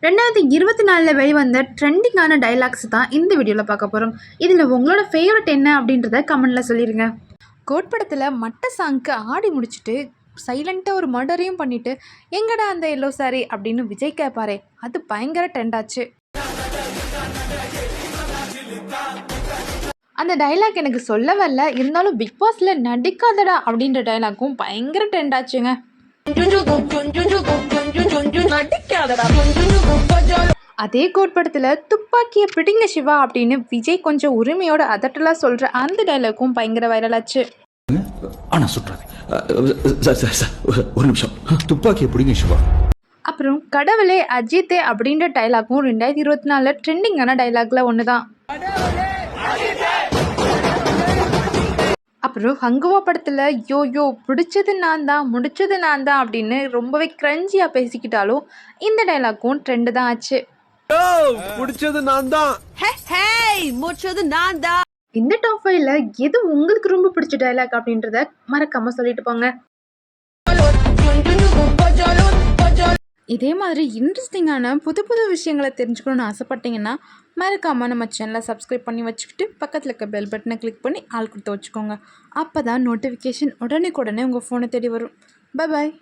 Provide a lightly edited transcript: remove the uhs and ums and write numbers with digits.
2024 வெளிவந்த ட்ரெண்டிங்கான டைலாக்ஸ் தான் இந்த வீடியோவில் பார்க்க போகிறோம். இதில் உங்களோட ஃபேவரட் என்ன அப்படின்றத கமெண்டில் சொல்லிடுங்க. கோட் படத்தில் மட்ட சாங்க்கு ஆடி முடிச்சுட்டு சைலண்ட்டாக ஒரு மர்டரையும் பண்ணிவிட்டு எங்கடா அந்த எல்லோ சாரி அப்படின்னு விஜய் கேட்பாரே, அது பயங்கர ட்ரெண்ட் ஆச்சு. அந்த டைலாக் எனக்கு சொல்ல வரல, இருந்தாலும் பிக் பாஸில் நடிக்காதடா அப்படின்ற டைலாக்கும் பயங்கர ட்ரெண்ட் ஆச்சுங்க. அதே கோட் படத்தில் துப்பாக்கியை பிடிங்க சிவா அப்படின்னு விஜய் கொஞ்சம் உரிமையோட அதட்டலாம் சொல்கிற அந்த டைலாக்கும் பயங்கர வைரல் ஆச்சு. ஒரு நிமிஷம், துப்பாக்கியை பிடிங்க சிவா. அப்புறம் கடவுளே அஜித்தே அப்படின்ற டைலாக்கும் 2024 ட்ரெண்டிங்கான டைலாக்ல ஒன்று தான். அப்புறம் ஹங்குவா படத்தில் யோ பிடிச்சது நான் தான் முடிச்சது நான் தான் அப்படின்னு ரொம்பவே கிரஞ்சியாக பேசிக்கிட்டாலும் இந்த டைலாக்கும் ட்ரெண்டு தான் ஆச்சு. இந்த டாப் 5ல எது உங்களுக்கு ரொம்ப பிடிச்ச டைலாக் அப்படின்றத மறக்காம சொல்லிட்டு போங்க. இதே மாதிரி இன்ட்ரெஸ்டிங்கான புது புது விஷயங்களை தெரிஞ்சுக்கணும்னு ஆசைப்பட்டீங்கன்னா மறக்காமல் நம்ம சேனலை சப்ஸ்கிரைப் பண்ணி வச்சுக்கிட்டு பக்கத்தில் இருக்க பெல் பட்டனை கிளிக் பண்ணி ஆள் கொடுத்து வச்சுக்கோங்க. அப்போ தான் நோட்டிஃபிகேஷன் உடனே உங்கள் ஃபோனை தேடி வரும். பாய்.